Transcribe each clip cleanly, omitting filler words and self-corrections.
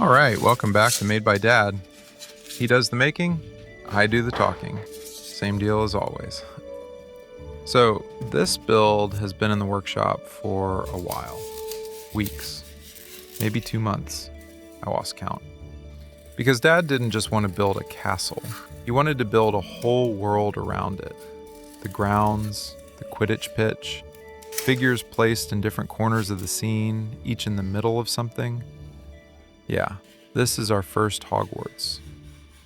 All right, welcome back to Made by Dad. He does the making, I do the talking. Same deal as always. So this build has been in the workshop for a while. Weeks, maybe 2 months. I lost count. Because Dad didn't just want to build a castle. He wanted to build a whole world around it. The grounds, the Quidditch pitch, figures placed in different corners of the scene, each in the middle of something. Yeah, this is our first Hogwarts.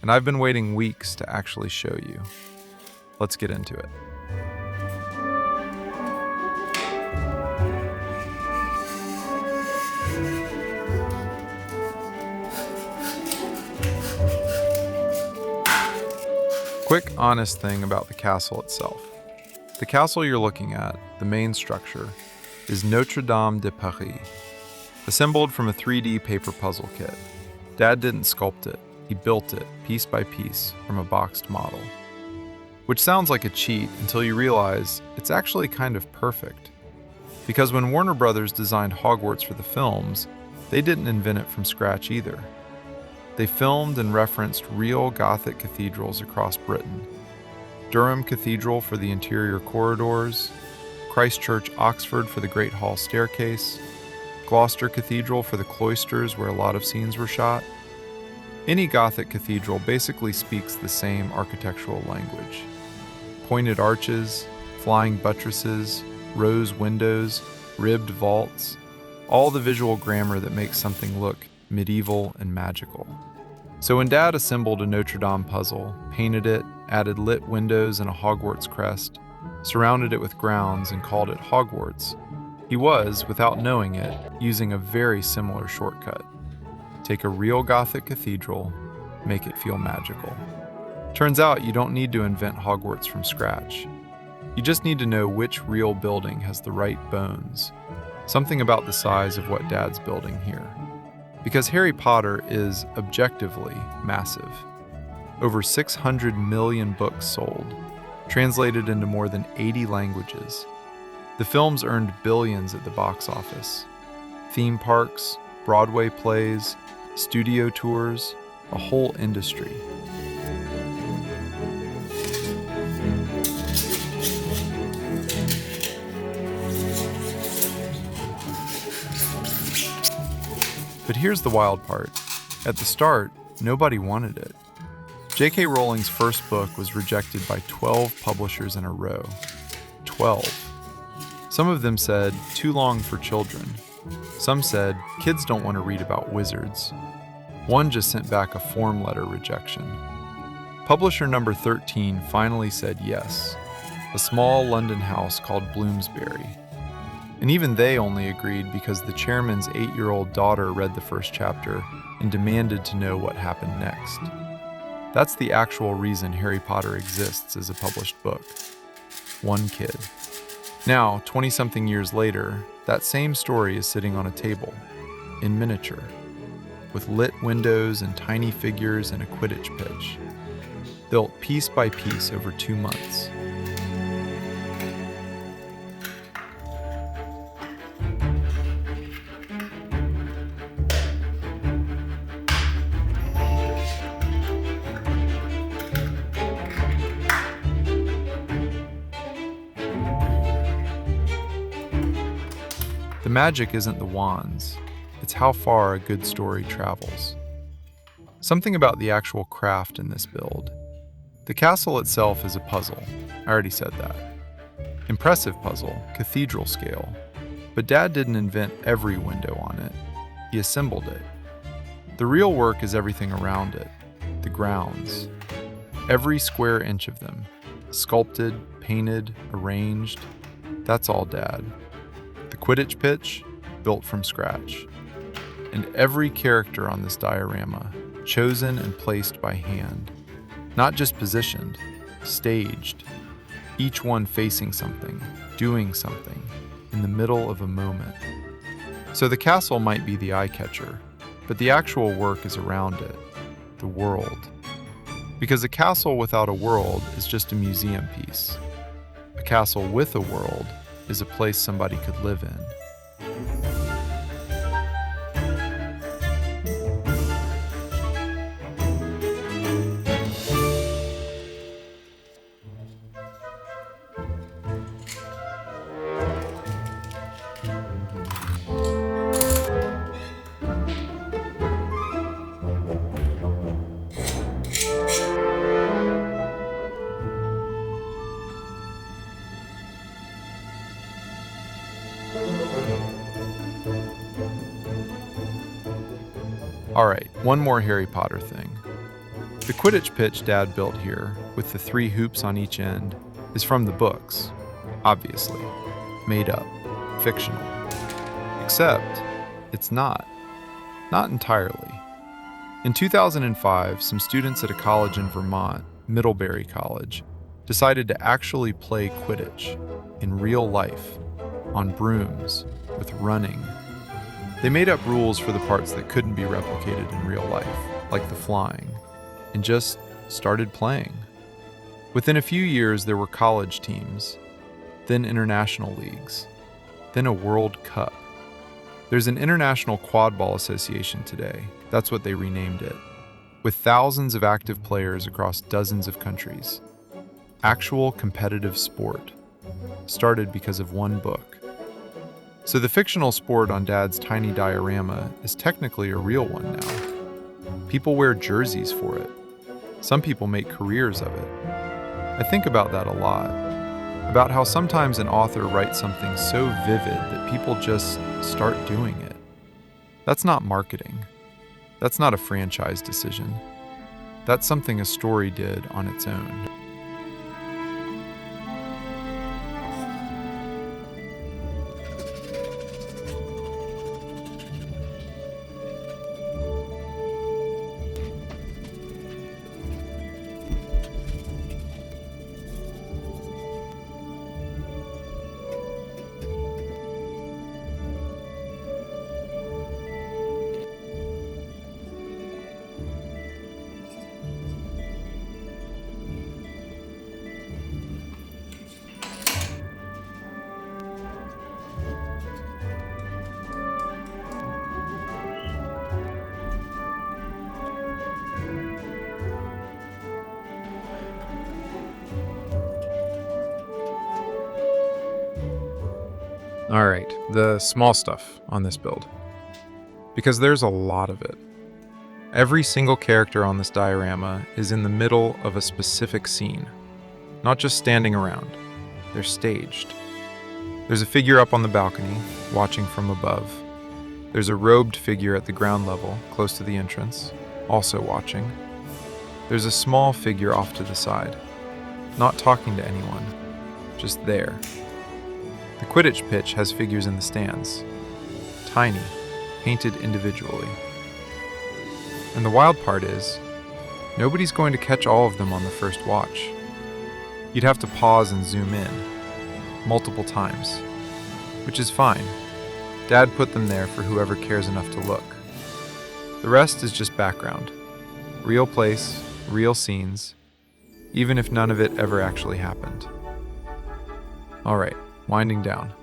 And I've been waiting weeks to actually show you. Let's get into it. Quick, honest thing about the castle itself. The castle you're looking at, the main structure, is Notre Dame de Paris, assembled from a 3D paper puzzle kit. Dad didn't sculpt it, he built it piece by piece from a boxed model. Which sounds like a cheat until you realize it's actually kind of perfect. Because when Warner Brothers designed Hogwarts for the films, they didn't invent it from scratch either. They filmed and referenced real Gothic cathedrals across Britain. Durham Cathedral for the interior corridors, Christ Church, Oxford for the Great Hall staircase, Gloucester Cathedral for the cloisters where a lot of scenes were shot. Any Gothic cathedral basically speaks the same architectural language. Pointed arches, flying buttresses, rose windows, ribbed vaults, all the visual grammar that makes something look medieval and magical. So when Dad assembled a Notre Dame puzzle, painted it, added lit windows and a Hogwarts crest, surrounded it with grounds and called it Hogwarts, he was, without knowing it, using a very similar shortcut. Take a real Gothic cathedral, make it feel magical. Turns out you don't need to invent Hogwarts from scratch. You just need to know which real building has the right bones, something about the size of what Dad's building here. Because Harry Potter is objectively massive. Over 600 million books sold, translated into more than 80 languages. The films earned billions at the box office. Theme parks, Broadway plays, studio tours, a whole industry. But here's the wild part. At the start, nobody wanted it. J.K. Rowling's first book was rejected by 12 publishers in a row. 12. Some of them said, too long for children. Some said, kids don't want to read about wizards. One just sent back a form letter rejection. Publisher number 13 finally said yes, a small London house called Bloomsbury. And even they only agreed because the chairman's 8-year-old daughter read the first chapter and demanded to know what happened next. That's the actual reason Harry Potter exists as a published book. One kid. Now, 20-something years later, that same story is sitting on a table, in miniature, with lit windows and tiny figures and a Quidditch pitch, built piece by piece over 2 months. The magic isn't the wands, it's how far a good story travels. Something about the actual craft in this build. The castle itself is a puzzle, I already said that. Impressive puzzle, cathedral scale. But Dad didn't invent every window on it, he assembled it. The real work is everything around it, the grounds. Every square inch of them, sculpted, painted, arranged, that's all Dad. The Quidditch pitch, built from scratch. And every character on this diorama, chosen and placed by hand. Not just positioned, staged. Each one facing something, doing something, in the middle of a moment. So the castle might be the eye-catcher, but the actual work is around it, the world. Because a castle without a world is just a museum piece. A castle with a world is a place somebody could live in. Alright, one more Harry Potter thing. The Quidditch pitch Dad built here, with the 3 hoops on each end, is from the books. Obviously. Made up. Fictional. Except, it's not. Not entirely. In 2005, some students at a college in Vermont, Middlebury College, decided to actually play Quidditch in real life, on brooms, with running. They made up rules for the parts that couldn't be replicated in real life, like the flying, and just started playing. Within a few years, there were college teams, then international leagues, then a World Cup. There's an International Quadball Association today, that's what they renamed it, with thousands of active players across dozens of countries. Actual competitive sport, started because of one book. So the fictional sport on Dad's tiny diorama is technically a real one now. People wear jerseys for it. Some people make careers of it. I think about that a lot, about how sometimes an author writes something so vivid that people just start doing it. That's not marketing. That's not a franchise decision. That's something a story did on its own. All right, the small stuff on this build. Because there's a lot of it. Every single character on this diorama is in the middle of a specific scene, not just standing around. They're staged. There's a figure up on the balcony, watching from above. There's a robed figure at the ground level, close to the entrance, also watching. There's a small figure off to the side, not talking to anyone, just there. The Quidditch pitch has figures in the stands, tiny, painted individually. And the wild part is, nobody's going to catch all of them on the first watch. You'd have to pause and zoom in, multiple times, which is fine. Dad put them there for whoever cares enough to look. The rest is just background. Real place, real scenes, even if none of it ever actually happened. All right. Winding down.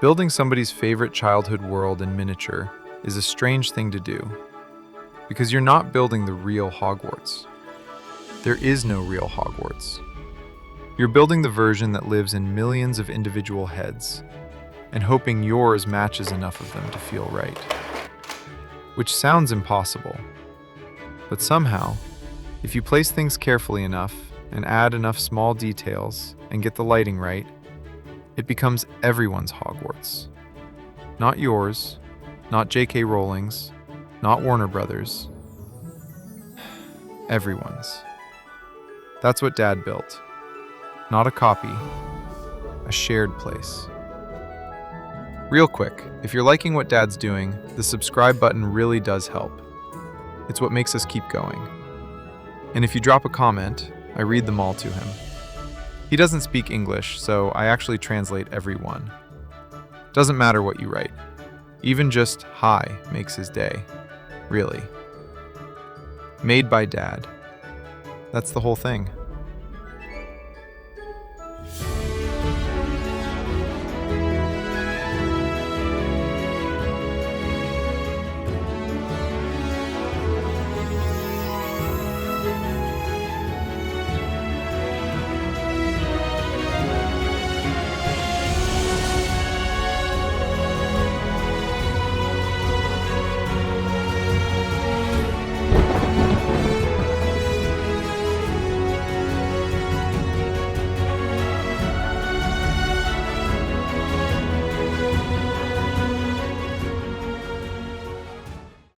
Building somebody's favorite childhood world in miniature is a strange thing to do, because you're not building the real Hogwarts. There is no real Hogwarts. You're building the version that lives in millions of individual heads, and hoping yours matches enough of them to feel right. Which sounds impossible, but somehow, if you place things carefully enough and add enough small details and get the lighting right, it becomes everyone's Hogwarts. Not yours, not J.K. Rowling's, not Warner Brothers. Everyone's. That's what Dad built. Not a copy, a shared place. Real quick, if you're liking what Dad's doing, the subscribe button really does help. It's what makes us keep going. And if you drop a comment, I read them all to him. He doesn't speak English, so I actually translate every one. Doesn't matter what you write. Even just hi makes his day. Really. Made by Dad. That's the whole thing.